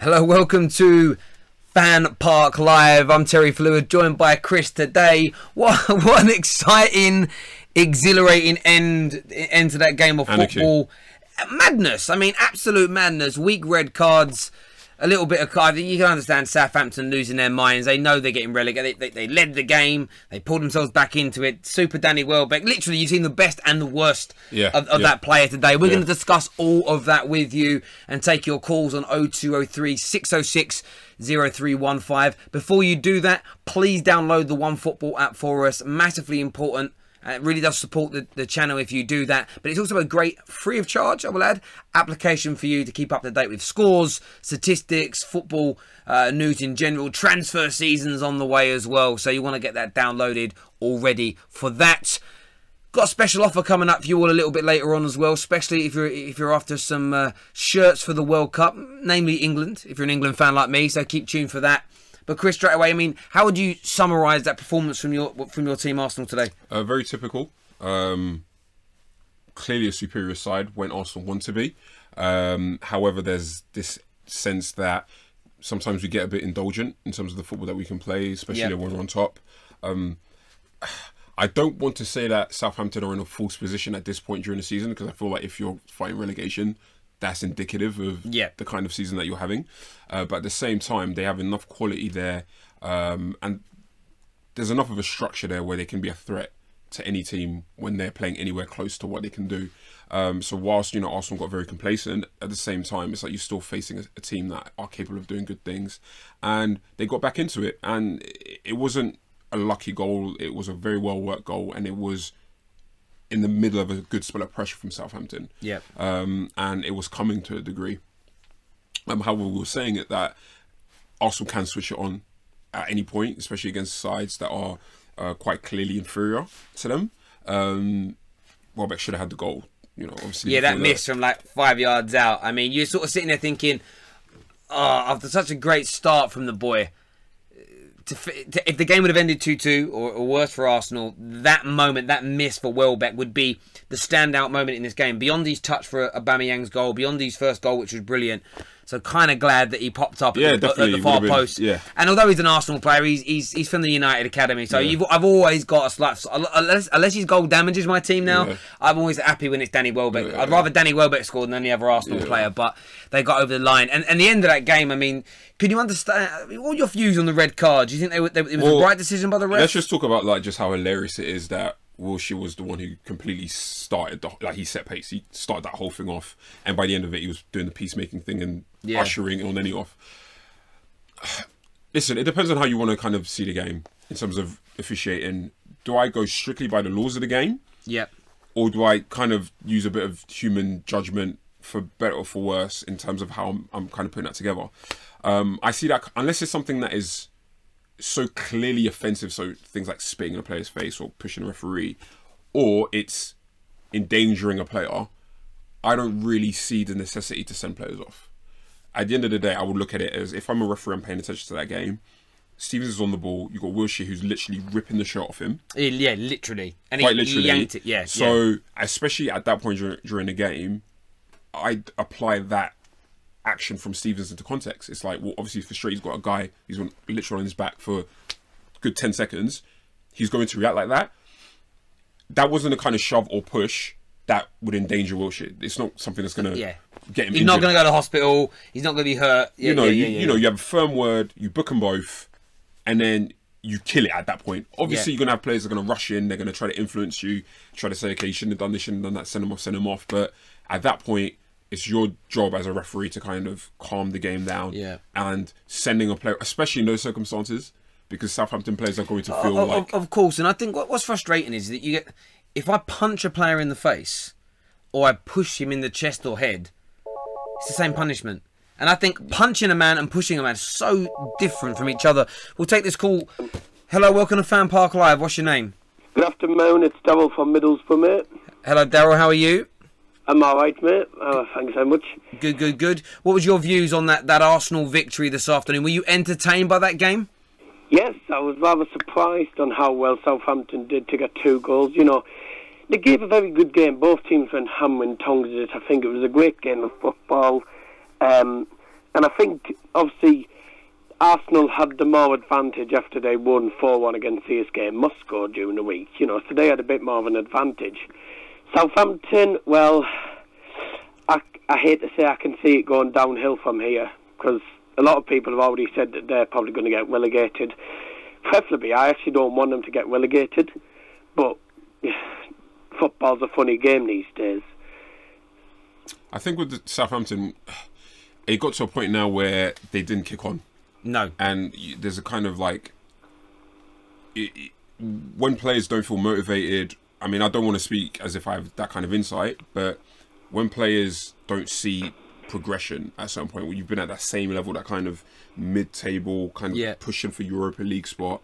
Hello, welcome to FanPark Live. I'm Terry Fluid, joined by Chris today. What an exciting, exhilarating end to that game of football. Madness. I mean, absolute madness. Weak red cards. A little bit of card. You can understand Southampton losing their minds. They know they're getting relegated. They led the game. They pulled themselves back into it. Super Danny Welbeck. Literally, you've seen the best and the worst of that player today. We're going to discuss all of that with you and take your calls on 0203 606 0315. Before you do that, please download the OneFootball app for us. Massively important. It really does support the channel if you do that. But it's also a great, free of charge, I will add, application for you to keep up to date with scores, statistics, football news in general. Transfer season's on the way as well. So you want to get that downloaded already for that. Got a special offer coming up for you all a little bit later on as well, especially if you're after some shirts for the World Cup, namely England, if you're an England fan like me. So keep tuned for that. But Chris, straight away, I mean, how would you summarise that performance from your team, Arsenal, today? Very typical. Clearly a superior side when Arsenal want to be. However, there's this sense that sometimes we get a bit indulgent in terms of the football that we can play, especially when we're on top. I don't want to say that Southampton are in a false position at this point during the season, because I feel like if you're fighting relegation, that's indicative of the kind of season that you're having. But at the same time, they have enough quality there, and there's enough of a structure there where they can be a threat to any team when they're playing anywhere close to what they can do. So whilst, Arsenal got very complacent, at the same time, it's like you're still facing a team that are capable of doing good things. And they got back into it, and it wasn't a lucky goal. It was a very well-worked goal, and it was in the middle of a good spell of pressure from Southampton. And it was coming to a degree. However, we were saying it that Arsenal can switch it on at any point, especially against sides that are quite clearly inferior to them. Welbeck should have had the goal, obviously. Yeah, that miss from like 5 yards out. I mean, you're sort of sitting there thinking, after such a great start from the boy, if the game would have ended 2-2 or worse for Arsenal, that moment, that miss for Welbeck would be the standout moment in this game. Beyond his touch for Aubameyang's goal, beyond his first goal, which was brilliant. So kind of glad that he popped up at the far post. And although he's an Arsenal player, he's from the United Academy. So I've always got a slight... Unless his goal damages my team now, I'm always happy when it's Danny Welbeck. I'd rather Danny Welbeck scored than any other Arsenal player, but they got over the line. And the end of that game, I mean, can you understand... What are your views on the red card? Do you think it was a right decision by the ref? Let's just talk about just how hilarious it is that Wilshere was the one who completely started, he set pace. He started that whole thing off, and by the end of it, he was doing the peacemaking thing and ushering on any off. Listen, it depends on how you want to kind of see the game in terms of officiating. Do I go strictly by the laws of the game? Or do I kind of use a bit of human judgment, for better or for worse, in terms of how I'm kind of putting that together? I see that unless it's something that is so clearly offensive, so things like spitting in a player's face or pushing a referee, or it's endangering a player, I don't really see the necessity to send players off. At the end of the day, I would look at it as, if I'm a referee, I'm paying attention to that game. Stevens is on the ball. You've got Wilshere who's literally ripping the shirt off him. Yeah, literally. And quite he literally. yanked it, So, especially at that point during the game, I'd apply that action from Stevens into context. It's like, well, obviously for straight, he's got a guy, he's literally on his back for a good 10 seconds. He's going to react like that. That wasn't a kind of shove or push that would endanger Wilshere. It's not something that's going to get him He's not going to go to the hospital. He's not going to be hurt. You have a firm word, you book them both, and then you kill it at that point. Obviously, you're going to have players that are going to rush in. They're going to try to influence you, try to say, okay, you shouldn't have done this, shouldn't have done that, send them off. But at that point, it's your job as a referee to kind of calm the game down. And sending a player, especially in those circumstances, because Southampton players are going to feel Of course, and I think what's frustrating is that you get... If I punch a player in the face, or I push him in the chest or head, it's the same punishment. And I think punching a man and pushing a man is so different from each other. We'll take this call. Hello, welcome to FanPark Live. What's your name? Good afternoon, it's Daryl from Middlesbrough, mate. Hello, Daryl, how are you? I'm alright, mate. Thanks so much. Good. What was your views on that Arsenal victory this afternoon? Were you entertained by that game? Yes, I was rather surprised on how well Southampton did to get 2 goals. They gave a very good game. Both teams went hammering tongs at it. I think it was a great game of football. And I think, obviously, Arsenal had the more advantage after they won 4-1 against CSK Moscow during the week, so they had a bit more of an advantage. Southampton, well, I hate to say I can see it going downhill from here, because a lot of people have already said that they're probably going to get relegated. Preferably, I actually don't want them to get relegated, but football's a funny game these days. I think with the Southampton, it got to a point now where they didn't kick on. No. And there's a kind of like, when players don't feel motivated, I mean, I don't want to speak as if I have that kind of insight, but when players don't see progression at some point, where you've been at that same level, that kind of mid-table, kind of pushing for Europa League spot,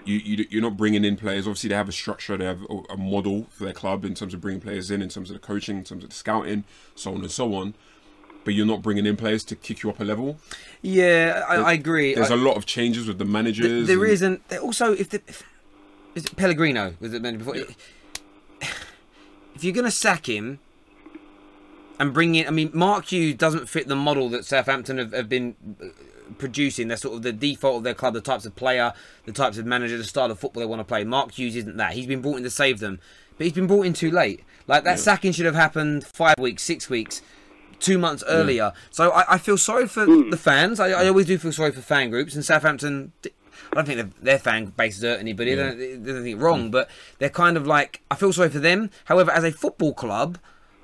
you're not bringing in players. Obviously, they have a structure, they have a model for their club in terms of bringing players in terms of the coaching, in terms of the scouting, so on and so on. But you're not bringing in players to kick you up a level. Yeah, I agree. There's a lot of changes with the managers. There isn't. Also, is it Pellegrino? Was it before? Yeah. If you're going to sack him and bring in, I mean, Mark Hughes doesn't fit the model that Southampton have been producing. They're sort of the default of their club, the types of player, the types of manager, the style of football they want to play. Mark Hughes isn't that. He's been brought in to save them, but he's been brought in too late. Like that sacking should have happened 5 weeks, 6 weeks. 2 months earlier. So I feel sorry for the fans. I always do feel sorry for fan groups. And Southampton, I don't think their fan base hurt anybody. They don't think it wrong. But they're kind of like, I feel sorry for them. However, as a football club,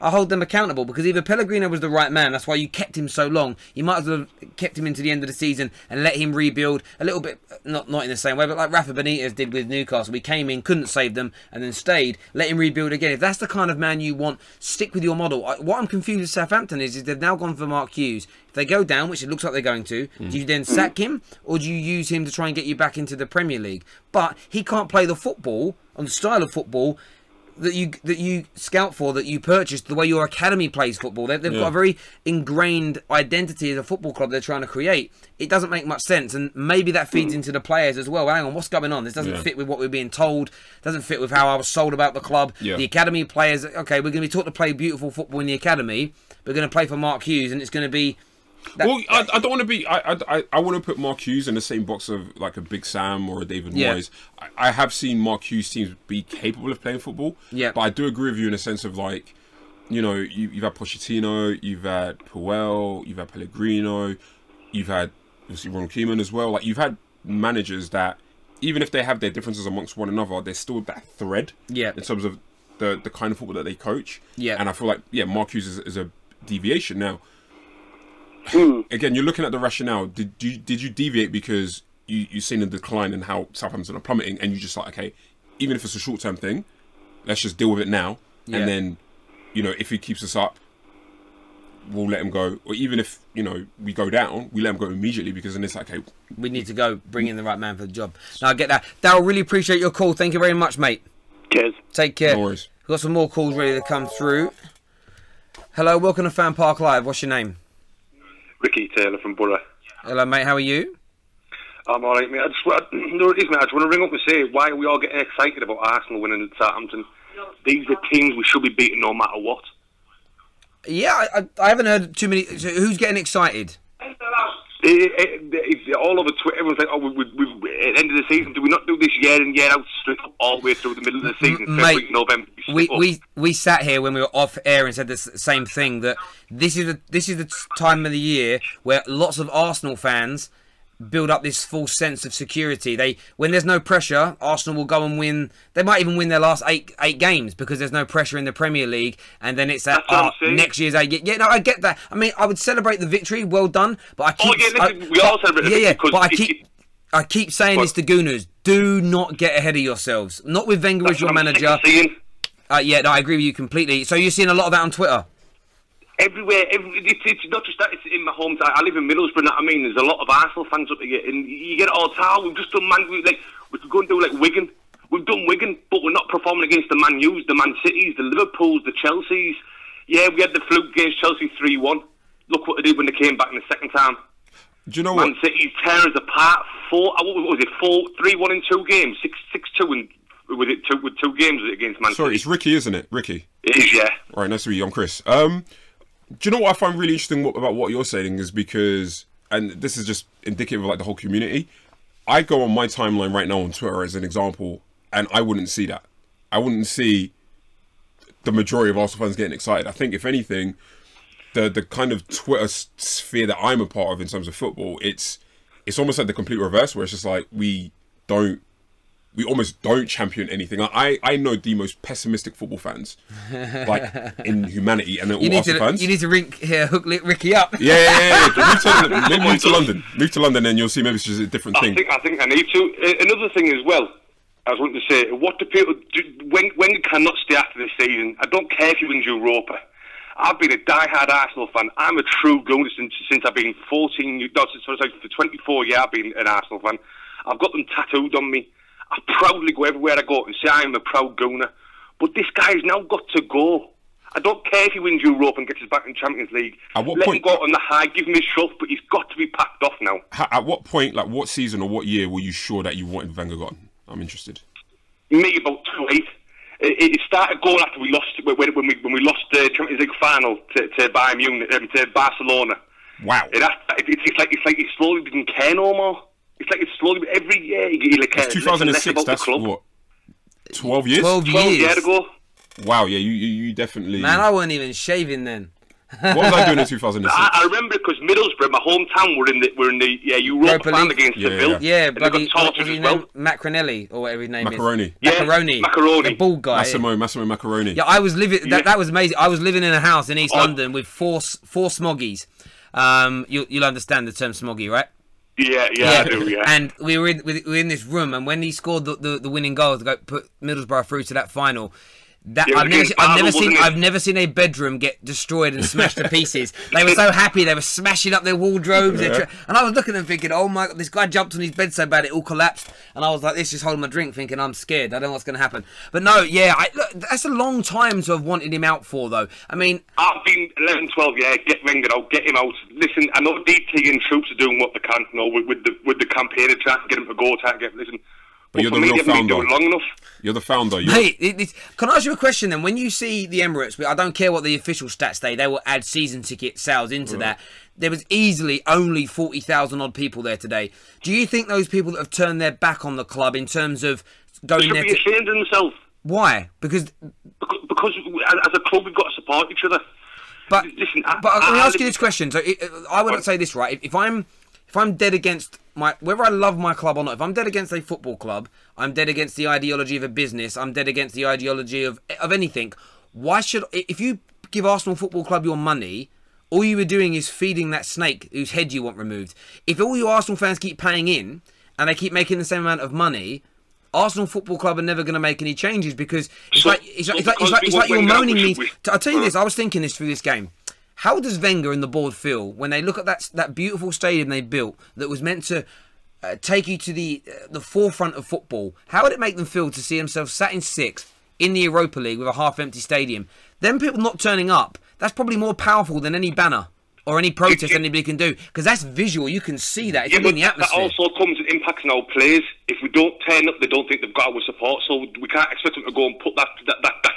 I hold them accountable, because either Pellegrino was the right man, that's why you kept him so long. You might as well have kept him into the end of the season and let him rebuild a little bit, not in the same way, but like Rafa Benitez did with Newcastle. We came in, couldn't save them, and then stayed. Let him rebuild again. If that's the kind of man you want, stick with your model. What I'm confused with Southampton is they've now gone for Mark Hughes. If they go down, which it looks like they're going to, do you then sack him, or do you use him to try and get you back into the Premier League? But he can't play the football, on the style of football, that you scout for, that you purchased, the way your academy plays football. They've got a very ingrained identity as a football club they're trying to create. It doesn't make much sense, and maybe that feeds into the players as well. Hang on, what's going on? This doesn't fit with what we're being told, doesn't fit with how I was sold about the club. The academy players, okay, we're going to be taught to play beautiful football in the academy, we're going to play for Mark Hughes, and it's going to be... I don't want to be... I want to put Mark Hughes in the same box of like a Big Sam or a David Moyes. I have seen Mark Hughes teams be capable of playing football. But I do agree with you in a sense of like, you've had Pochettino, you've had Puel, you've had Pellegrino, you've had obviously Ron Koeman as well. Like, you've had managers that, even if they have their differences amongst one another, there's still that thread in terms of the kind of football that they coach. And I feel like, Mark Hughes is a deviation now. Again, you're looking at the rationale. Did you deviate because you've seen a decline in how Southampton are plummeting, and you just like, okay, even if it's a short-term thing, let's just deal with it now, and then, if he keeps us up, we'll let him go. Or even if, we go down, we let him go immediately, because then it's like, okay, we need to go bring in the right man for the job. Now, I get that. Darryl, really appreciate your call. Thank you very much, mate. Cheers. Take care. No worries. We've got some more calls ready to come through. Hello, welcome to FanPark Live. What's your name? Ricky Taylor from Borough. Hello, mate. How are you? I'm all right, mate. I just want to ring up and say, why are we all getting excited about Arsenal winning at Southampton? These are teams we should be beating no matter what. Yeah, I haven't heard too many. So who's getting excited? All over Twitter, everyone's like, we've at the end of the season, do we not do this year in, year out, straight up all the way through the middle of the season, February, November? We sat here when we were off air and said the same thing, that this is the time of the year where lots of Arsenal fans build up this false sense of security. When there's no pressure, Arsenal will go and win. They might even win their last eight games because there's no pressure in the Premier League, and then it's that next year's 8. Yeah, no, I get that. I mean, I would celebrate the victory, well done, but I keep we all celebrate the victory. But I keep saying this to Gooners: do not get ahead of yourselves. Not with Wenger as your manager. Yeah, no, I agree with you completely. So you're seeing a lot of that on Twitter. Everywhere, it's not just that, it's in my hometown. I live in Middlesbrough, you know what I mean? There's a lot of Arsenal fans up here, and you get it all the time. We've just done we could go and do like Wigan. We've done Wigan, but we're not performing against the Man U's, the Man Cities, the Liverpools, the Chelseas. Yeah, we had the fluke against Chelsea 3-1. Look what they did when they came back in the second time. Do you know Man City's tear us apart. 3-1 in 2 games, 6-2 with 2 games against Man City. Sorry, it's Ricky, isn't it? Ricky. It is, yeah. All right, nice to meet you. I'm Chris. Do you know what I find really interesting about what you're saying is because and this is just indicative of like the whole community. I go on my timeline right now on Twitter as an example, and I wouldn't see that. I wouldn't see the majority of Arsenal fans getting excited. I think if anything, the kind of Twitter sphere that I'm a part of in terms of football, it's almost like the complete reverse, where it's just like we almost don't champion anything. Like, I know the most pessimistic football fans, like in humanity, and they're all Arsenal fans. You need to hook Ricky up. Yeah. Maybe move to London. Move to London, and you'll see maybe it's just a different thing. I think I need to. Another thing as well, I was wanting to say, what do people do when you cannot stay after this season? I don't care if you win Europa. I've been a die-hard Arsenal fan. I'm a true Gooner since I've been 14. No, for 24 years I've been an Arsenal fan. I've got them tattooed on me. I proudly go everywhere I go and say I'm a proud Gooner. But this guy's now got to go. I don't care if he wins Europe and gets us back in Champions League. Let him go on the high, give him his shove, but he's got to be packed off now. At what point, like what season or what year were you sure that you wanted Wenger gone? I'm interested. Me, about 2-8. It started going after we lost when we lost the Champions League final to Bayern Munich, to Barcelona. Wow! It's like he slowly didn't care no more. It's like it's slowly every year he cares less and less about the club. What? 12 years? 12 years ago. Wow! Yeah, you definitely. Man, I wasn't even shaving then. What was I doing in 2006? I remember because Middlesbrough, my hometown, were in the Europa League against Seville. Yeah, bloody Macronelli or whatever his name is. Macaroni. Macaroni. The bald guy. Massimo Macaroni. Yeah, I was living. That was amazing. I was living in a house in East London with four smoggies. You'll understand the term smoggy, right? Yeah, I do. Yeah. And we were in this room, and when he scored the winning goal to go put Middlesbrough through to that final. I've never seen a bedroom get destroyed and smashed to pieces. They were so happy, they were smashing up their wardrobes, and I was looking at them thinking, oh my god, this guy jumped on his bed so bad it all collapsed, and I was like this, just holding my drink thinking I'm scared, I don't know what's going to happen. But no, look, that's a long time to have wanted him out for though. I mean, I've been 11, 12 years, get Wenger out, get him out. Listen, I know DT and troops are doing what they can, with the campaign to try to get him to go, listen. But you're the real founder. Long enough. You're the founder. Hey, can I ask you a question then? When you see the Emirates, I don't care what the official stats say, they will add season ticket sales into that. There was easily only 40,000 odd people there today. Do you think those people that have turned their back on the club in terms of going there... They should be ashamed of themselves. Why? Because as a club we've got to support each other. But listen, let me ask you this question. So I would say this, right? If I'm dead against whether I love my club or not, if I'm dead against a football club, I'm dead against the ideology of a business, I'm dead against the ideology of anything. Why should, if you give Arsenal Football Club your money, all you were doing is feeding that snake whose head you want removed. If all your Arsenal fans keep paying in and they keep making the same amount of money, Arsenal Football Club are never going to make any changes because it's like you're moaning me. I'll tell you this, I was thinking this through this game. How does Wenger and the board feel when they look at that beautiful stadium they built that was meant to take you to the forefront of football? How would it make them feel to see themselves sat in 6th in the Europa League with a half-empty stadium? Them people not turning up, that's probably more powerful than any banner or any protest anybody can do, because that's visual. You can see that. It's in the atmosphere. That also comes and impacts on our players. If we don't turn up, they don't think they've got our support. So we can't expect them to go and put that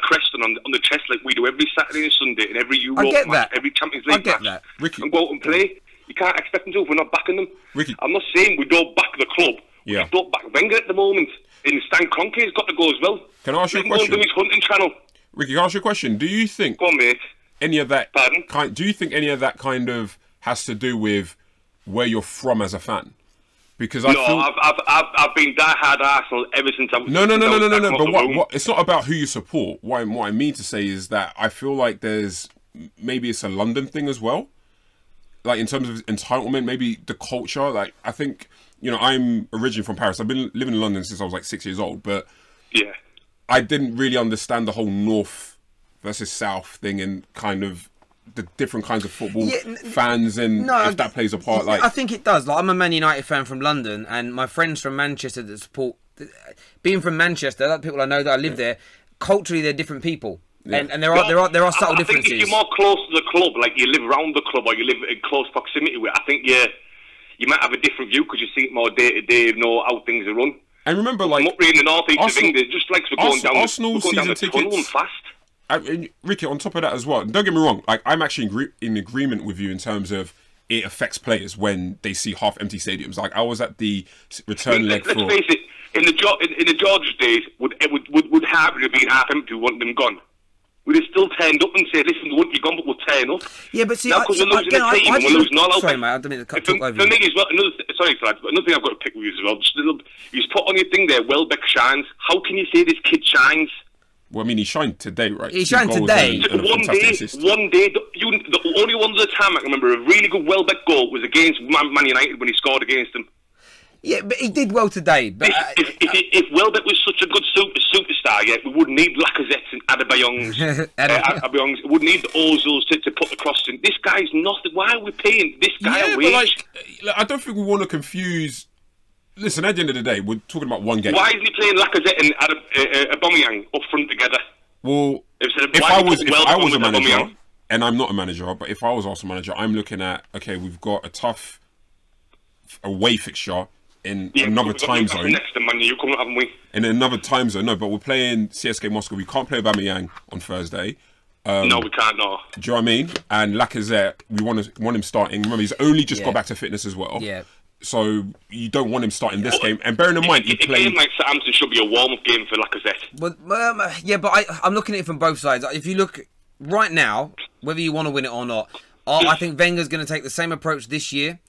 crest on the chest like we do every Saturday and Sunday and every Europa match, every Champions League match, Ricky, and go out and play. You can't expect them to if we're not backing them. Ricky, I'm not saying we don't back the club. We don't back Wenger at the moment. And Stan Kroenke's got to go as well. Can I ask you a question? Do his hunting channel. Ricky, can I ask you a question? Do you think... Go on, mate. Any of that... Pardon? Do you think any of that kind of has to do with where you're from as a fan? Because I've been die-hard Arsenal ever since I was... No. But what? It's not about who you support. What I mean to say is that I feel like there's... Maybe it's a London thing as well. Like, in terms of entitlement, maybe the culture. Like, I think... You know, I'm originally from Paris. I've been living in London since I was like 6 years old. But I didn't really understand the whole North versus South thing and kind of the different kinds of football fans and if that plays a part. Like, I think it does. Like, I'm a Man United fan from London, and my friends from Manchester that support. Being from Manchester, like people I know that I live there, culturally they're different people. Yeah. And there are subtle differences. I think if you're more close to the club, like you live around the club or you live in close proximity with it, I think you might have a different view because you see it more day to day, know how things are run. And remember, like, up in the north east of England, just like we're going down the tunnel and fast. And Ricky, on top of that as well, don't get me wrong, like I'm actually in agreement with you in terms of it affects players when they see half-empty stadiums. Like I was at the return leg for. Let's face it. In the George days, would Harvard have been half-empty, want them gone? We'd have still turned up and said, listen, we want you gone, but we'll turn up. Yeah, but see, now, because we're losing the team, we're losing all our... Sorry, mate, I don't mean to talk over for me as well, another thing I've got to pick with you as well, you just put on your thing there, Welbeck shines. How can you say this kid shines? Well, I mean, he shined today, right? He shined today. And one day, the only one of the time I can remember a really good Welbeck goal was against Man United when he scored against them. Yeah, but he did well today. But if Welbeck was such a good superstar, yeah, we wouldn't need Lacazette and Adebayongs. Adebayongs. We wouldn't need the Ozils to put the cross in. This guy's nothing. Why are we paying this guy a wage? But I don't think we want to confuse. Listen, at the end of the day, we're talking about one game. Why isn't he playing Lacazette and Aubameyang up front together? Well, if I was a manager, and I'm not a manager, but if I was also a manager, I'm looking at, okay, we've got a tough away fixture in another time zone. Next to Man U, coming up, haven't we? In another time zone, no, but we're playing CSK Moscow. We can't play Aubameyang on Thursday. No, we can't, no. Do you know what I mean? And Lacazette, we want him starting. Remember, he's only just got back to fitness as well. Yeah. So you don't want him starting this game. And bearing in mind, he played... A game like Southampton should be a warm-up game for Lacazette. But I'm looking at it from both sides. If you look right now, whether you want to win it or not, I think Wenger's going to take the same approach this year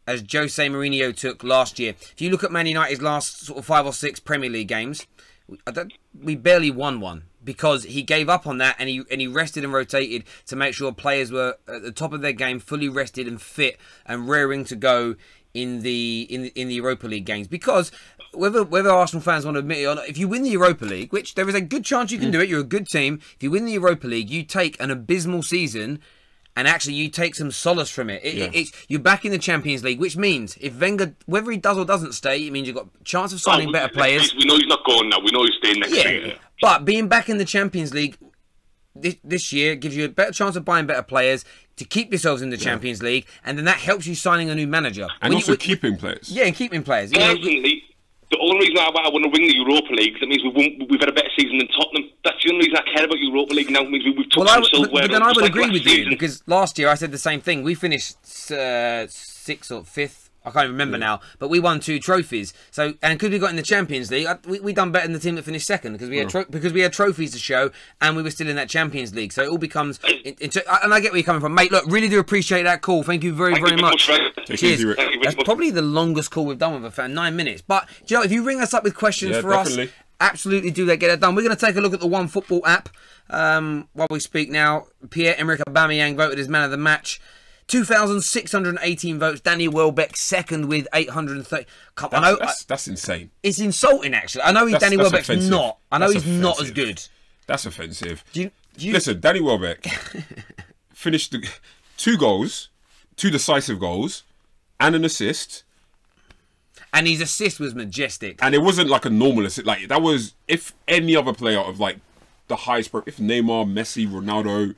as Jose Mourinho took last year. If you look at Man United's last sort of 5 or 6 Premier League games, we barely won one because he gave up on that and he rested and rotated to make sure players were at the top of their game, fully rested and fit and raring to go in the Europa League games. Because whether Arsenal fans want to admit it or not, if you win the Europa League, which there is a good chance you can do it, you're a good team. If you win the Europa League, you take an abysmal season. And actually, you take some solace from it. You're back in the Champions League, which means if Wenger, whether he does or doesn't stay, it means you've got a chance of signing better players. We know he's not going now. We know he's staying next year. But being back in the Champions League this year gives you a better chance of buying better players to keep yourselves in the Champions League, and then that helps you signing a new manager. And also keeping players. Yeah, and keeping players. Personally, the only reason I want to win the Europa League is that means we've had a better season than Tottenham. That's the only reason I care about Europa League now. It means we've took some silverware. But then I would agree with you, because last year I said the same thing. We finished 6th or 5th. I can't even remember now, but we won 2 trophies. So, and because we got in the Champions League, we done better than the team that finished 2nd because we had trophies to show, and we were still in that Champions League. So it all becomes. And I get where you're coming from, mate. Look, really do appreciate that call. Thank you very much. Cheers. That's probably the longest call we've done with a fan, 9 minutes. But you know, if you ring us up with questions for us, absolutely do that. Get it done. We're going to take a look at the One Football app while we speak now. Pierre-Emerick Aubameyang voted as man of the match. 2,618 votes. Danny Welbeck second with 830. That's insane. It's insulting, actually. I know Danny Welbeck's offensive. not. I know he's offensive. not as good. That's offensive. Listen, Danny Welbeck finished 2 goals, 2 decisive goals, and an assist. And his assist was majestic. And it wasn't like a normal assist. Like that was if any other player of like the highest, if Neymar, Messi, Ronaldo,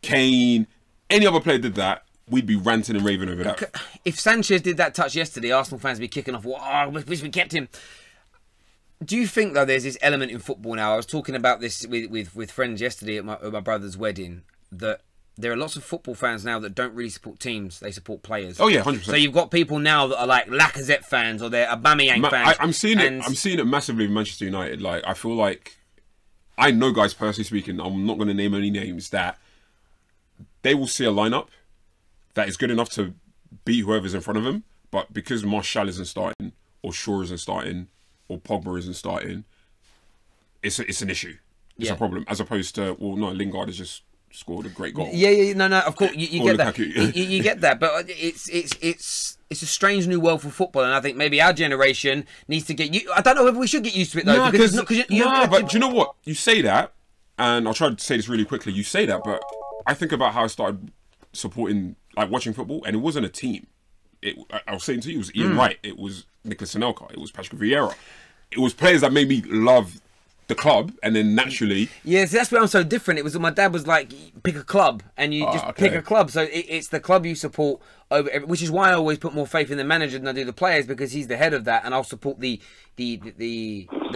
Kane, any other player did that, we'd be ranting and raving over that. If Sanchez did that touch yesterday, Arsenal fans would be kicking off, I wish we kept him. Do you think, though, there's this element in football now? I was talking about this with friends yesterday at my brother's wedding, that there are lots of football fans now that don't really support teams, they support players. Oh, yeah, 100%. So you've got people now that are like Lacazette fans or they're Aubameyang fans. I'm seeing it massively in Manchester United. Like, I feel like, I know guys, personally speaking, I'm not going to name any names, that they will see a lineup that is good enough to beat whoever's in front of them, but because Martial isn't starting, or Shaw isn't starting, or Pogba isn't starting, it's an issue. It's a problem, as opposed to, well, no, Lingard has just scored a great goal. No, of course, you get that. you get that, but it's a strange new world for football, and I think maybe our generation needs to get. I don't know whether we should get used to it though. But do you know what? You say that, and I'll try to say this really quickly. You say that, but I think about how I started supporting, like watching football, and it wasn't a team. I was saying to you, it was Ian Wright, it was Nicolas Anelka, it was Patrick Vieira. It was players that made me love the club, and then naturally... Yeah, so that's where I'm so different. It was my dad was like, pick a club, and you just pick a club. So it's the club you support, over, which is why I always put more faith in the manager than I do the players, because he's the head of that, and I'll support the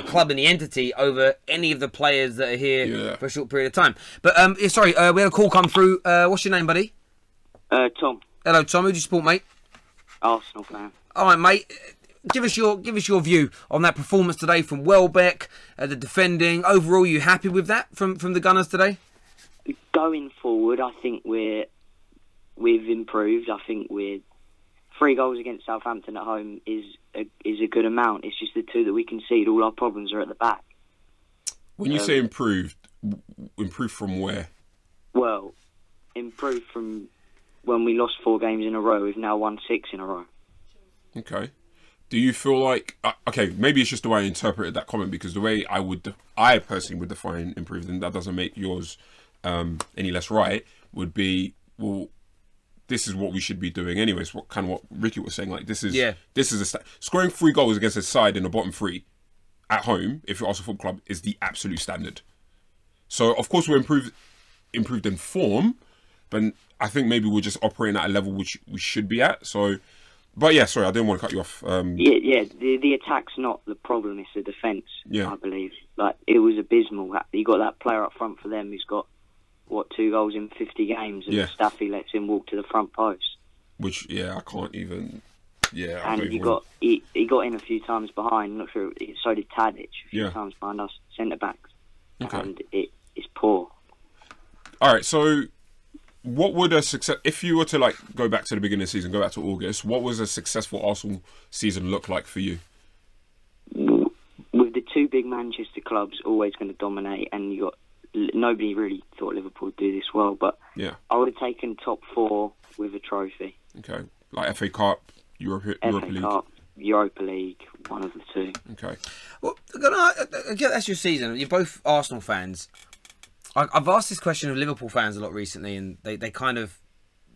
club and the entity over any of the players that are here for a short period of time. But sorry, we had a call come through. What's your name, buddy? Tom. Hello, Tom. Who do you support, mate? Arsenal fan. All right, mate. Give us your view on that performance today from Welbeck, the defending. Overall, you happy with that from the Gunners today? Going forward, I think we've improved. I think 3 goals against Southampton at home is a good amount. It's just the 2 that we concede. All our problems are at the back. When you say improved from where? Well, improved from when we lost 4 games in a row. We've now won 6 in a row. Okay. Do you feel like... okay, maybe it's just the way I interpreted that comment, because the way I personally would define improved, and that doesn't make yours any less right, would be, well, this is what we should be doing anyways. What Ricky was saying, like, this is scoring 3 goals against a side in the bottom 3 at home, if you're Arsenal Football Club, is the absolute standard. So, of course, we're improved in form, but I think maybe we're just operating at a level which we should be at. So... But yeah, sorry, I didn't want to cut you off. The attack's not the problem; it's the defence. Yeah. I believe. Like, it was abysmal. You got that player up front for them who's got 2 goals in 50 games, and Staffy lets him walk to the front post. Which I can't even. Yeah, and he got in a few times behind. I'm not sure. So did Tadic a few times behind us centre backs. Okay. And it's poor. All right, so. What would a success, if you were to like go back to the beginning of the season, go back to August, what was a successful Arsenal season look like for you? With the 2 big Manchester clubs always going to dominate, and nobody really thought Liverpool would do this well, but I would have taken top 4 with a trophy. Okay, like FA Cup, Europa League. Cup, Europa League, one of the 2. Okay. Well, I get that's your season. You're both Arsenal fans. I've asked this question of Liverpool fans a lot recently, and they kind of,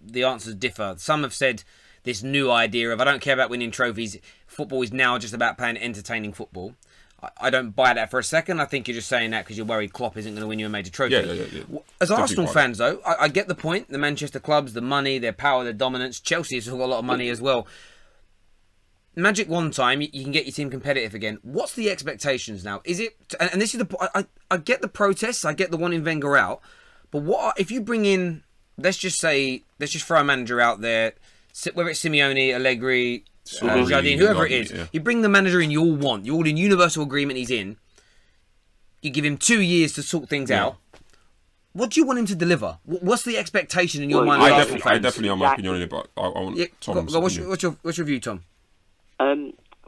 the answers differ. Some have said this new idea of, I don't care about winning trophies, football is now just about playing entertaining football. I don't buy that for a second. I think you're just saying that because you're worried Klopp isn't going to win you a major trophy. Yeah. As Arsenal fans, though, I get the point. The Manchester clubs, the money, their power, their dominance. Chelsea has got a lot of money as well. Magic one time, you can get your team competitive again. What's the expectations now? Is it, and this is the, I get the protests, I get the wanting Wenger out, but what if you bring in, let's just throw a manager out there, whether it's Simeone, Allegri, Jardine, whoever it is, you bring the manager in you all want, you're all in universal agreement he's in, you give him 2 years to sort things out. What do you want him to deliver? What's the expectation in your mind? I definitely have my opinion on it, but I want Tom's opinion. What's your view, Tom?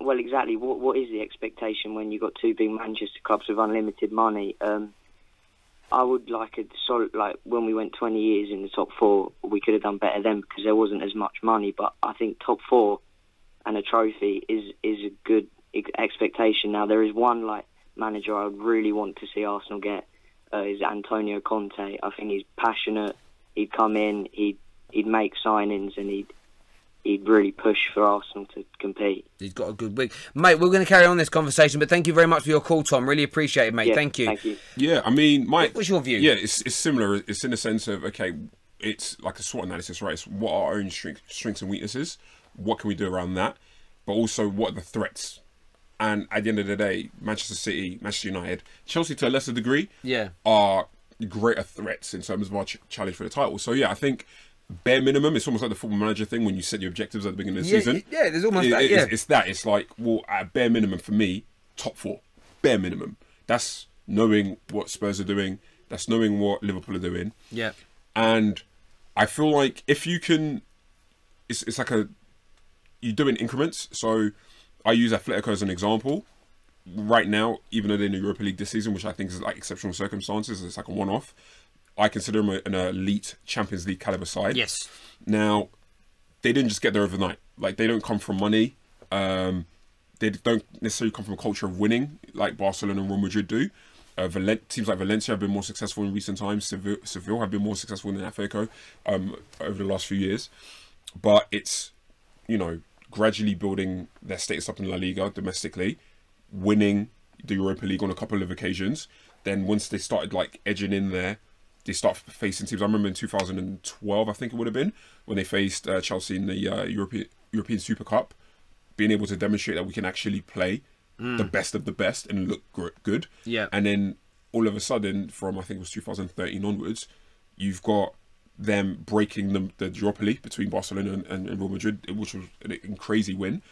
Well, exactly. What is the expectation when you've got 2 big Manchester clubs with unlimited money? I would like when we went 20 years in the top 4, we could have done better then because there wasn't as much money. But I think top 4 and a trophy is a good expectation. Now, there is one manager I would really want to see Arsenal get is Antonio Conte. I think he's passionate. He'd come in, he'd make signings, and he'd really push for Arsenal to compete. He's got a good week. Mate, we're going to carry on this conversation, but thank you very much for your call, Tom. Really appreciate it, mate. Yeah, thank you. Thank you. Yeah, I mean, what's your view? Yeah, it's similar. It's in the sense of, okay, it's like a SWOT analysis, right? It's what are our own strengths and weaknesses? What can we do around that? But also, what are the threats? And at the end of the day, Manchester City, Manchester United, Chelsea to a lesser degree, are greater threats in terms of our challenge for the title. So yeah, I think bare minimum, it's almost like the Football Manager thing when you set your objectives at the beginning of the season. Yeah, there's almost that. Yeah, it's that. It's like, well, at bare minimum for me, top 4, bare minimum. That's knowing what Spurs are doing. That's knowing what Liverpool are doing. Yeah, and I feel like if you can, it's like you do in increments. So I use Atletico as an example. Right now, even though they're in the Europa League this season, which I think is like exceptional circumstances, it's like a one-off. I consider them an elite Champions League caliber side. Yes. Now, they didn't just get there overnight. Like, they don't come from money. They don't necessarily come from a culture of winning like Barcelona and Real Madrid do. Teams like Valencia have been more successful in recent times. Seville have been more successful than Atletico over the last few years. But it's, gradually building their status up in La Liga domestically, winning the Europa League on a couple of occasions. Then once they started edging in there, they start facing teams. I remember in 2012, I think it would have been, when they faced Chelsea in the European Super Cup, being able to demonstrate that we can actually play the best of the best and look good. Yeah. And then all of a sudden, from I think it was 2013 onwards, you've got them breaking the Europa League between Barcelona and Real Madrid, which was a crazy win.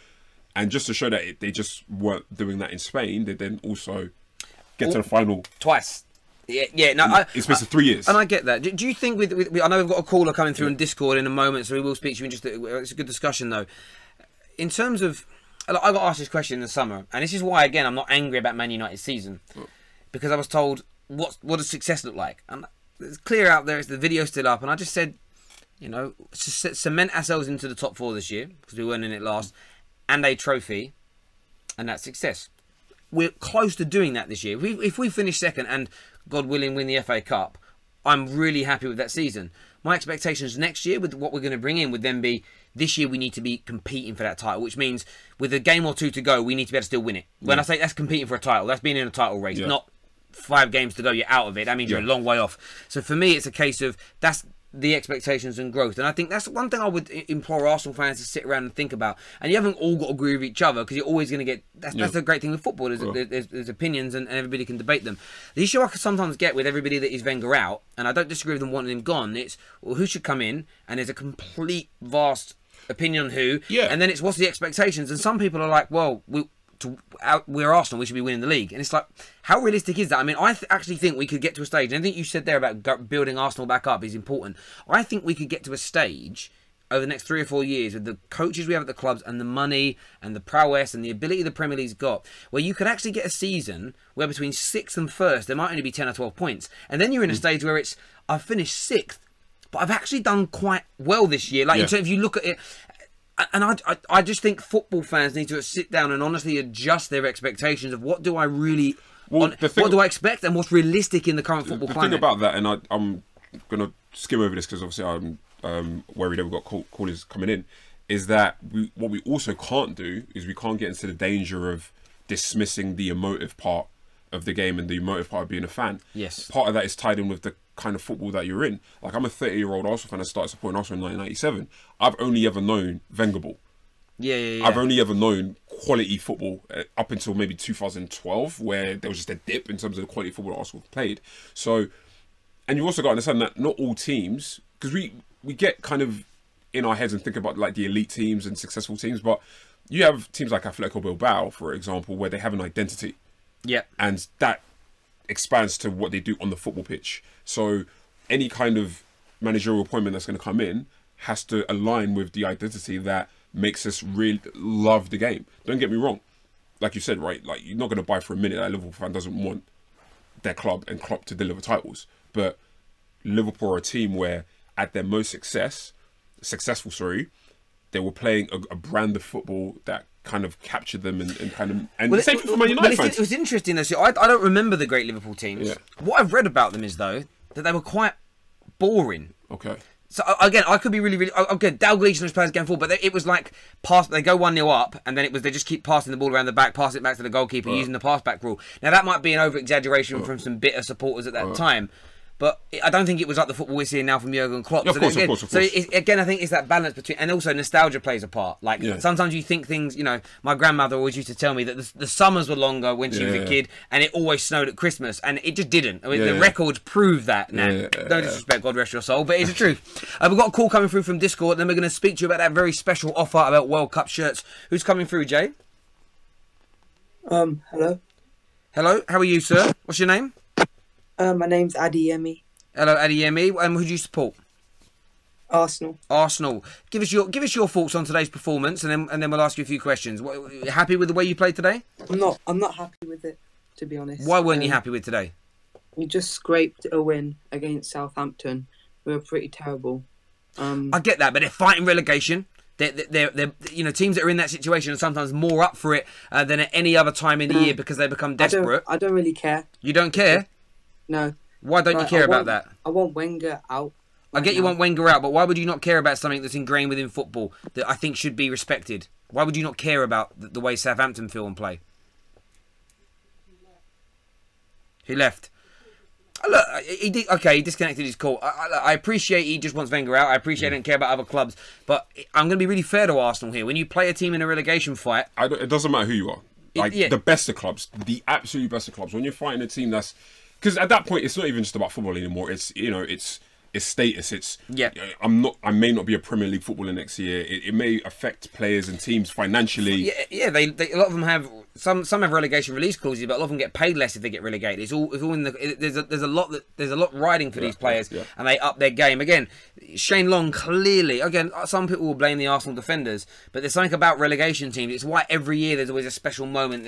And just to show that they just weren't doing that in Spain, they then also get to the final twice. No, it's been 3 years, and I get that. Do you think with I know we've got a caller coming through on Discord in a moment, so we will speak to you. It's a good discussion though. In terms of, I got asked this question in the summer, and this is why again I'm not angry about Man United's season, because I was told what does success look like, and it's clear out there. It's the video still up, and I just said, cement ourselves into the top 4 this year because we weren't in it last. And a trophy, and that's success. We're close to doing that this year. If we finish second and, God willing, win the FA Cup, I'm really happy with that season. My expectations next year with what we're going to bring in would then be, this year we need to be competing for that title, which means with a game or 2 to go, we need to be able to still win it. When I say that's competing for a title, that's being in a title race, not 5 games to go, you're out of it. That means you're a long way off. So for me, it's a case of, that's the expectations and growth, and I think that's one thing I would implore Arsenal fans to sit around and think about. And you haven't all got to agree with each other, because you're always going to get that's the great thing with football. There's opinions and everybody can debate them. The issue I sometimes get with everybody that is Wenger out, and I don't disagree with them wanting him gone, it's who should come in, and there's a complete vast opinion on who, and then it's what's the expectations. And some people are like, well, we're Arsenal, we should be winning the league. And it's like, how realistic is that? I mean, I actually think we could get to a stage, and I think you said there about building Arsenal back up is important. I think we could get to a stage over the next 3 or 4 years with the coaches we have at the clubs and the money and the prowess and the ability the Premier League's got, where you could actually get a season where between 6th and 1st there might only be 10 or 12 points. And then you're in a stage where it's, I've finished 6th, but I've actually done quite well this year. Like, if you look at it, and I just think football fans need to sit down and honestly adjust their expectations of what do I really, what do I expect, and what's realistic in the current football climate. The thing about that, and I'm going to skim over this because obviously I'm worried that we've got callers coming in, is that what we also can't do is we can't get into the danger of dismissing the emotive part of the game and the emotive part of being a fan. Yes. Part of that is tied in with the kind of football that you're in. Like, I'm a 30-year-old Arsenal fan that started supporting Arsenal in 1997. I've only ever known Wenger ball. Yeah. I've only ever known quality football up until maybe 2012, where there was just a dip in terms of the quality of football that Arsenal played. So, and you also got to understand that not all teams, because we get kind of in our heads and think about like the elite teams and successful teams, but you have teams like Atletico Bilbao, for example, where they have an identity. Yeah. And that expands to what they do on the football pitch. So any kind of managerial appointment that's going to come in has to align with the identity that makes us really love the game. Don't get me wrong. Like you said, right? Like, you're not going to buy for a minute that a Liverpool fan doesn't want their club and Klopp to deliver titles. But Liverpool are a team where at their most successful, they were playing a brand of football that kind of captured them and the same for Man United fans. It was interesting though. So I don't remember the great Liverpool teams. Yeah. What I've read about them is though that they were quite boring. Okay. So again, I could be really okay. Dalglish and those players going forward, but it was like they go 1-0 up, and then they just keep passing the ball around the back, pass it back to the goalkeeper using the pass back rule. Now that might be an over exaggeration from some bitter supporters at that time. But I don't think it was like the football we're seeing now from Jurgen Klopp. Of course. So again, I think it's that balance between, and also nostalgia plays a part. Like sometimes you think things, my grandmother always used to tell me that the summers were longer when she was a kid, and it always snowed at Christmas, and it just didn't. I mean, the records prove that now. No disrespect, God rest your soul, but it's the truth. We've got a call coming through from Discord, then we're going to speak to you about that very special offer about World Cup shirts. Who's coming through, Jay? Hello. Hello, how are you, sir? What's your name? My name's Adeyemi. Hello, Adeyemi. Who do you support? Arsenal. Arsenal. Give us your thoughts on today's performance, and then we'll ask you a few questions. Happy with the way you played today? I'm not happy with it, to be honest. Why weren't you happy with today? We just scraped a win against Southampton. We were pretty terrible. I get that, but they're fighting relegation. They're teams that are in that situation are sometimes more up for it than at any other time in the year because they become desperate. I don't really care. You don't care? No. Why don't you care about that? I want Wenger out. I get you want Wenger out, but why would you not care about something that's ingrained within football that I think should be respected? Why would you not care about the way Southampton feel and play? He left. Look, he disconnected his call. I appreciate he just wants Wenger out. I appreciate he doesn't care about other clubs. But I'm going to be really fair to Arsenal here. When you play a team in a relegation fight... it doesn't matter who you are. The best of clubs, the absolute best of clubs. When you're fighting a team that's... Because at that point, it's not even just about football anymore. It's it's status. It's yeah. I may not be a Premier League footballer next year. It may affect players and teams financially. Yeah. They a lot of them have some have relegation release clauses, but a lot of them get paid less if they get relegated. It's all in the. There's a lot riding for these players, and they up their game again. Shane Long clearly again. Some people will blame the Arsenal defenders, but there's something about relegation teams. It's why every year there's always a special moment.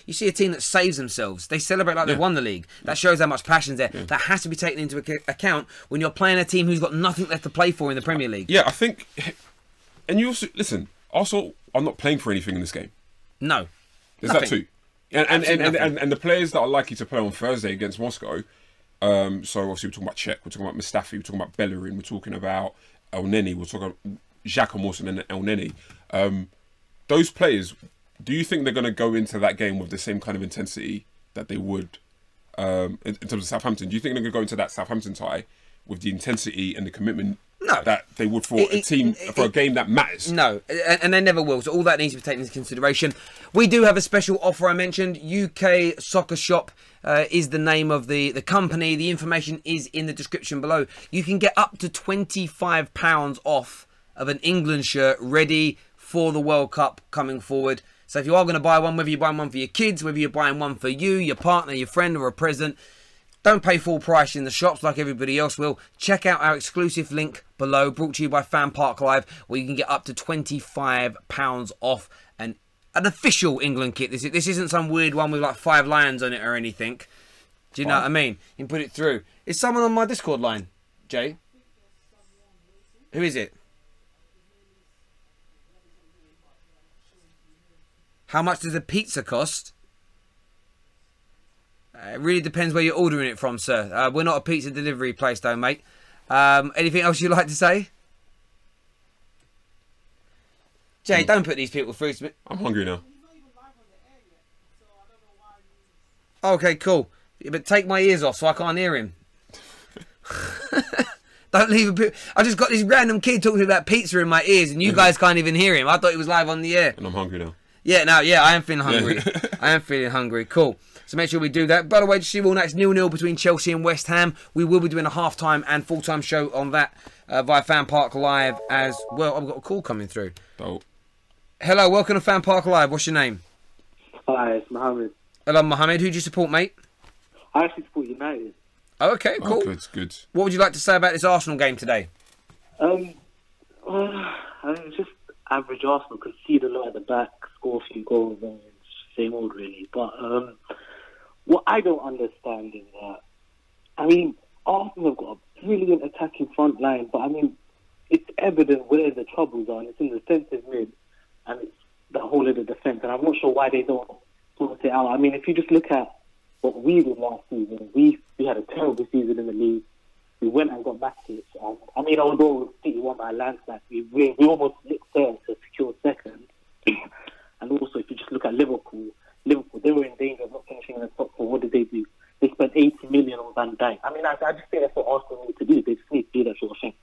You see a team that saves themselves. They celebrate like they've won the league. That shows how much passion's there. That has to be taken into account when you're playing a team who's got nothing left to play for in the Premier League. Yeah, I think, and you also listen. Arsenal are not playing for anything in this game. No, there's that too, and the players that are likely to play on Thursday against Moscow. So obviously we're talking about Cech, we're talking about Mustafi, we're talking about Bellerin, we're talking about El Neni, we're talking about Xhaka more than El Neni. Those players, do you think they're going to go into that game with the same kind of intensity that they would in terms of Southampton? Do you think they're going to go into that Southampton tie with the intensity and the commitment that they would for a team, for a game that matters? No, and they never will. So all that needs to be taken into consideration. We do have a special offer I mentioned. UK Soccer Shop is the name of the company. The information is in the description below. You can get up to £25 off of an England shirt ready for the World Cup coming forward. So if you are going to buy one, whether you're buying one for your kids, whether you're buying one for you, your partner, your friend, or a present, don't pay full price in the shops like everybody else will. Check out our exclusive link below, brought to you by FanPark Live, where you can get up to £25 off an official England kit. This isn't some weird one with like 5 lions on it or anything. Do you know what I mean? You can put it through. Is someone on my Discord line, Jay? Who is it? How much does a pizza cost? It really depends where you're ordering it from, sir. We're not a pizza delivery place, though, mate. Anything else you'd like to say? Jay, don't put these people through to me. I'm hungry now. Okay, cool. Yeah, but take my ears off so I can't hear him. Don't leave a... I just got this random kid talking about pizza in my ears, and you guys can't even hear him. I thought he was live on the air. And I'm hungry now. Yeah, I am feeling hungry. I am feeling hungry. Cool. So make sure we do that. By the way, just see all nights 0-0 between Chelsea and West Ham. We will be doing a half-time and full-time show on that via FanPark Live as well. I've got a call coming through. Oh. Hello, welcome to FanPark Live. What's your name? Hi, it's Mohammed. Hello, Mohammed. Who do you support, mate? I actually support United. Oh, okay, cool. Good. What would you like to say about this Arsenal game today? I mean, it's just average Arsenal. Concede a lot at the back, score a few goals, and same old, really. But what I don't understand is that, I mean, Arsenal have got a brilliant attacking front line, but I mean, it's evident where the troubles are, and it's in the defensive mid, and it's the whole of the defence, and I'm not sure why they don't sort it out. I mean, if you just look at what we did last season, we had a terrible season in the league. We went and got Matic. I mean, although City won by a landslide, we almost licked third to secure second. And also, if you just look at Liverpool, they were in danger of not finishing in the top four. What did they do? They spent 80 million on Van Dijk. I mean, I just think that's what Arsenal need to do. They just need to do that sort of thing.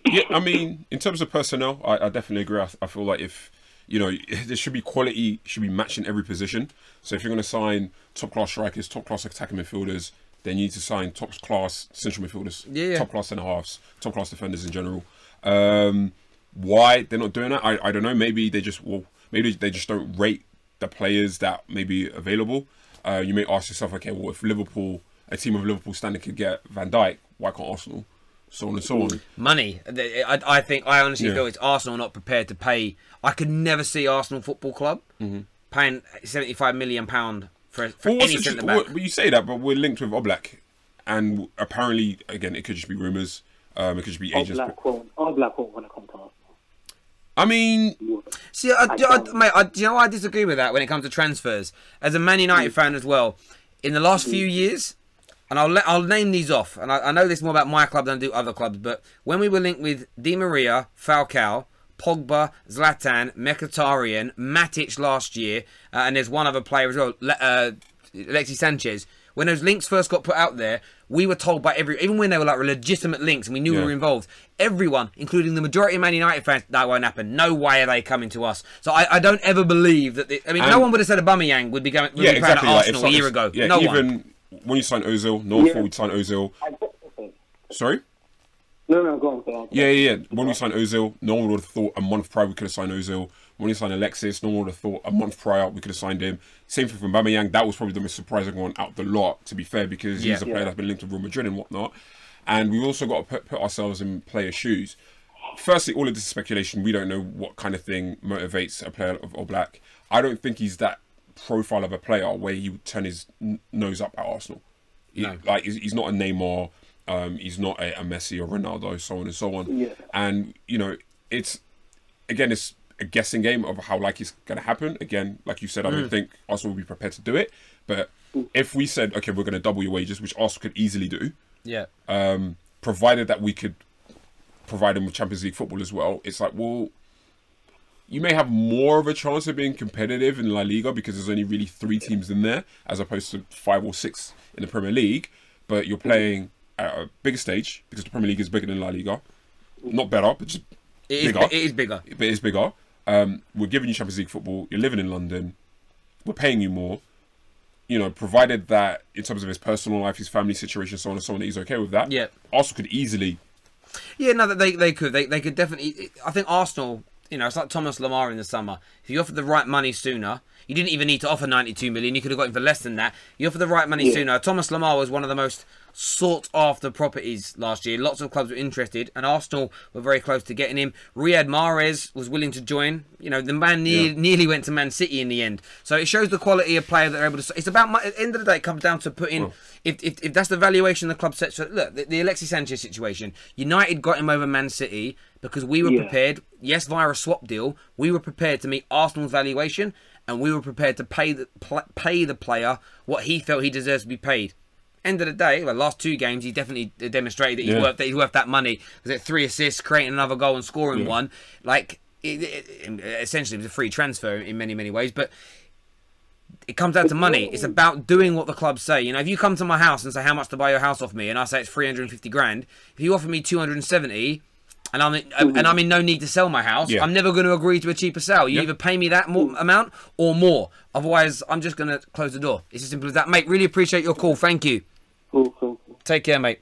Yeah, I mean, in terms of personnel, I definitely agree. I feel like if, you know, there should be quality, should be matched in every position. So if you're going to sign top-class strikers, top-class attacking midfielders, then you need to sign top-class central midfielders, top-class centre-halves, top-class defenders in general. Why they're not doing that, I don't know. Maybe they just don't rate the players that may be available. You may ask yourself, okay, well, if a team of Liverpool standing could get Van Dijk, why can't Arsenal? So on and so on. Money. I honestly feel it's Arsenal not prepared to pay. I could never see Arsenal Football Club paying £75 million for any centre back. Well, you say that, but we're linked with Oblak, and apparently, again, it could just be rumours. It could just be agents. Oblak won't want to come to Arsenal. I mean, see, mate, do you know why I disagree with that when it comes to transfers? As a Man United fan as well, in the last few years, and I'll name these off, and I know this more about my club than I do other clubs, but when we were linked with Di Maria, Falcao, Pogba, Zlatan, Mkhitaryan, Matic last year, and there's one other player as well, Alexis Sanchez. When those links first got put out there, we were told by even when they were like legitimate links and we knew we were involved, everyone, including the majority of Man United fans, that won't happen. No way are they coming to us. So I don't ever believe that. No one would have said Aubameyang would be going to exactly, Arsenal a year ago. Yeah, no even one. when you sign Ozil, no one thought we'd sign Ozil. Sorry? No, go on. Yeah. When we signed Ozil, no one would have thought a month prior we could have signed Ozil. When we signed Alexis, no one would have thought a month prior we could have signed him. Same thing from Aubameyang. That was probably the most surprising one out the lot, to be fair, because he's a player that's been linked to Real Madrid and whatnot. And we've also got to put ourselves in players' shoes. Firstly, all of this is speculation. We don't know what kind of thing motivates a player of Oblak. I don't think he's that profile of a player where he would turn his nose up at Arsenal. Like, he's not a Neymar. He's not a Messi or Ronaldo, so on and so on. Yeah. And, you know, it's a guessing game of how it's going to happen. Again, like you said, I don't think Arsenal will be prepared to do it. But if we said, okay, we're going to double your wages, which Arsenal could easily do, provided that we could provide them with Champions League football as well, it's like, well, you may have more of a chance of being competitive in La Liga because there's only really 3 teams in there as opposed to 5 or 6 in the Premier League. But you're playing at a bigger stage because the Premier League is bigger than La Liga. Not better, but just bigger. It is bigger. But it is bigger. We're giving you Champions League football. You're living in London. We're paying you more. You know, provided that in terms of his personal life, his family situation, so on and so on, that he's okay with that. Yeah. Arsenal could easily. Yeah, no, they could. They could definitely. I think Arsenal, you know, it's like Thomas Lemar in the summer. If you offered the right money sooner, you didn't even need to offer 92 million. You could have got him for less than that. You offer the right money sooner. Thomas Lemar was one of the most sought after properties last year. Lots of clubs were interested, and Arsenal were very close to getting him. Riyad Mahrez was willing to join. You know, the man nearly went to Man City in the end. So it shows the quality of player that they're able to. It's about at the end of the day, it comes down to putting. If that's the valuation the club sets. So look, the Alexis Sanchez situation. United got him over Man City because we were prepared. Yes, via a swap deal, we were prepared to meet Arsenal's valuation, and we were prepared to pay the player what he felt he deserves to be paid. End of the day, the last 2 games, he definitely demonstrated that he's worth that money. Was it 3 assists, creating another goal and scoring one? Like, essentially, it was a free transfer in many, many ways. But it comes down to money. It's about doing what the clubs say. You know, if you come to my house and say how much to buy your house off me, and I say it's 350 grand, if you offer me 270, and I'm in no need to sell my house, I'm never going to agree to a cheaper sale. You either pay me that amount or more. Otherwise, I'm just going to close the door. It's as simple as that. Mate, really appreciate your call. Thank you. Cool. Take care, mate.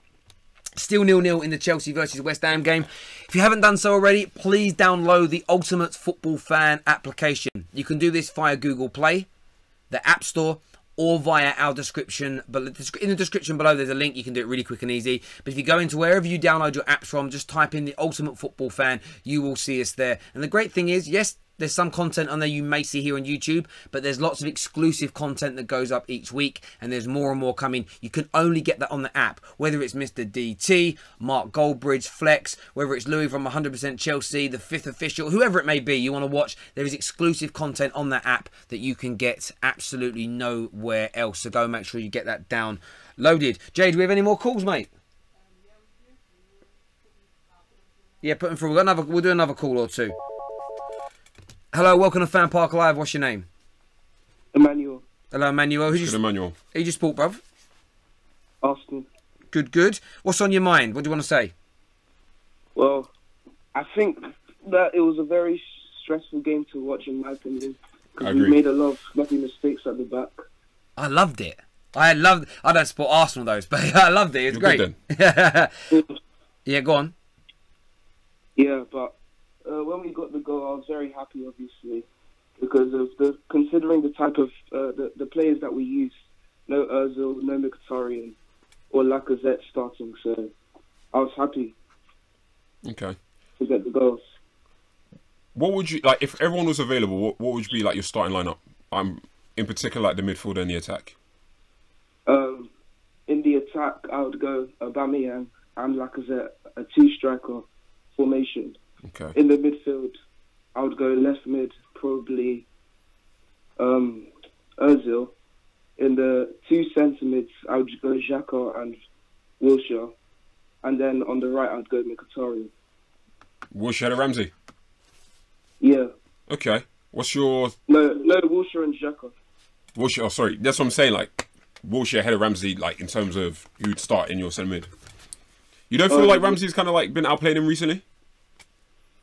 Still 0-0 in the Chelsea versus West Ham game. If you haven't done so already, please download the Ultimate Football Fan application. You can do this via Google Play, the App Store, or via our description. But in the description below, there's a link. You can do it really quick and easy. But if you go into wherever you download your apps from, just type in the Ultimate Football Fan. You will see us there. And the great thing is, yes, there's some content on there you may see here on YouTube, but there's lots of exclusive content that goes up each week, and there's more and more coming. You can only get that on the app, whether it's Mr. DT, Mark Goldbridge, Flex, whether it's Louis from 100% Chelsea, the 5th Official, whoever it may be you want to watch, there is exclusive content on that app that you can get absolutely nowhere else. So go make sure you get that downloaded. Jay, do we have any more calls, mate? Yeah, put them through. We'll do another call or 2. Hello, welcome to FanPark Live. What's your name? Emmanuel. Hello, Emmanuel. Emmanuel. Who you support, bruv? Arsenal. Good. What's on your mind? What do you want to say? Well, I think that it was a very stressful game to watch, in my opinion. Because we made a lot of lucky mistakes at the back. I loved it. I don't support Arsenal, though, but I loved it. It was great. Yeah, go on. Yeah, but when we got the goal, I was very happy, obviously, because of considering the type of the players that we used. No Ozil, no Mkhitaryan, or Lacazette starting. So I was happy. Okay. To get the goals. What would you like if everyone was available? What would be like your starting lineup? In particular, like the midfield and the attack. In the attack, I would go Aubameyang and Lacazette, a 2-striker formation. Okay. In the midfield, I would go left mid, probably Ozil. In the 2 centre mids, I would go Xhaka and Wilshere. And then on the right, I'd go Mkhitaryan. Wilshere and Ramsey? Yeah. Okay. What's your... No, Wilshere and Xhaka. Wilshere, oh, sorry. That's what I'm saying, like, Wilshere ahead of Ramsey, like, in terms of who'd start in your centre mid. You don't feel like Ramsey's kind of, like, been outplayed him recently?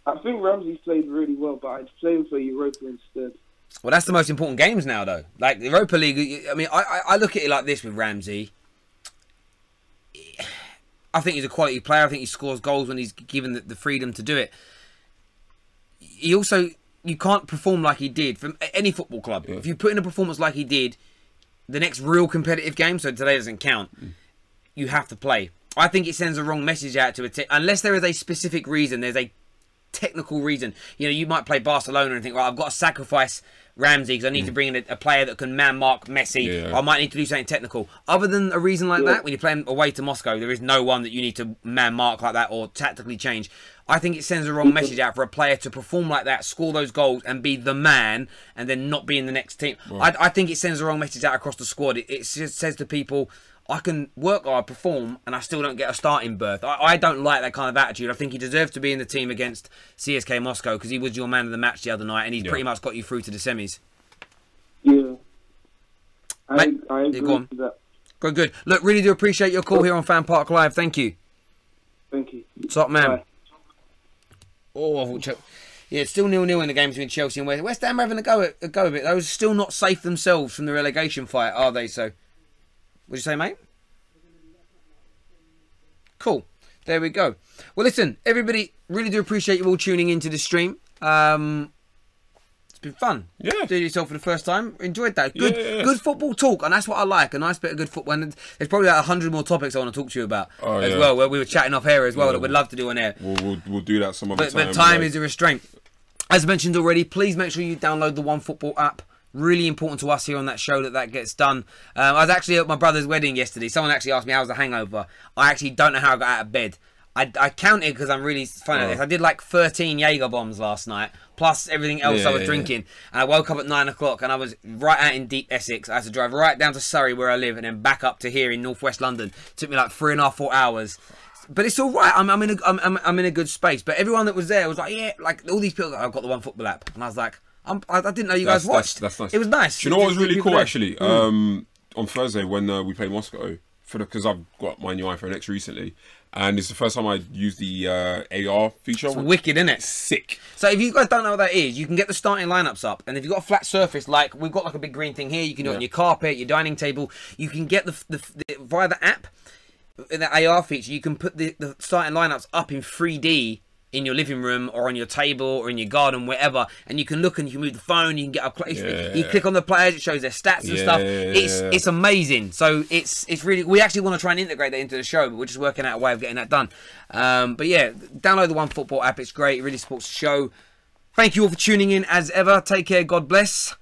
I think Ramsey's played really well, but I'd play him for Europa instead. Well, that's the most important games now, though. Like, the Europa League, I mean, I look at it like this with Ramsey. I think he's a quality player. I think he scores goals when he's given the freedom to do it. He also, you can't perform like he did from any football club. If you put in a performance like he did, the next real competitive game, so today doesn't count, you have to play. I think it sends a wrong message out to a team. Unless there is a specific reason, there's a technical reason. You know, you might play Barcelona and think, well, I've got to sacrifice Ramsey because I need to bring in a player that can man-mark Messi. Or I might need to do something technical. Other than a reason like that, when you're playing away to Moscow, there is no one that you need to man-mark like that or tactically change. I think it sends a wrong message out for a player to perform like that, score those goals and be the man and then not be in the next team. I think it sends the wrong message out across the squad. It just says to people, I can work hard, perform, and I still don't get a starting berth. I don't like that kind of attitude. I think he deserved to be in the team against CSK Moscow because he was your man of the match the other night and he's pretty much got you through to the semis. Yeah. I agree with that. Good. Look, really do appreciate your call here on FanPark Live. Thank you. Thank you. Top man. Bye. Oh, yeah, it's still 0-0 in the game between Chelsea and West Ham. Having a go of it. Those are still not safe themselves from the relegation fight, are they? So, what'd you say, mate? Cool. There we go. Well, listen, everybody, really do appreciate you all tuning into the stream. It's been fun. Yeah. Doing yourself for the first time. Enjoyed that. Good football talk, and that's what I like. A nice bit of good football. And there's probably like 100 more topics I want to talk to you about as well. Where we were chatting off air as well that we'd love to do on air. We'll do that some other time. But time is a restraint. As mentioned already, please make sure you download the OneFootball app. Really important to us here on that show that gets done. I was actually at my brother's wedding yesterday. Someone actually asked me how's the hangover. I actually don't know how I got out of bed. I counted because I'm really funny at this. I did like 13 Jaeger bombs last night, plus everything else I was drinking. And I woke up at 9 o'clock and I was right out in deep Essex. I had to drive right down to Surrey where I live and then back up to here in northwest London. It took me like 3.5, 4 hours. But it's all right. I'm in a good space. But everyone that was there was like, yeah, like all these people. I've got the OneFootball app, and I was like, I didn't know you guys watched. That's nice. It was nice. Do you know what was really cool actually? On Thursday when we played Moscow, because I've got my new iPhone X recently. And it's the first time I used the AR feature. It's wicked, isn't it? Sick. So if you guys don't know what that is, you can get the starting lineups up. And if you've got a flat surface, like we've got like a big green thing here, you can do it on your carpet, your dining table. You can get via the app, the AR feature, you can put the starting lineups up in 3D in your living room or on your table or in your garden, wherever, and you can look and you can move the phone, you can get up, you click on the players, it shows their stats and stuff. It's amazing. So it's really, we actually want to try and integrate that into the show, but we're just working out a way of getting that done. But yeah, download the OneFootball app. It's great. It really supports the show. Thank you all for tuning in as ever. Take care. God bless.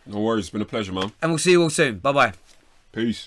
No worries. It's been a pleasure, man. And we'll see you all soon. Bye bye. Peace.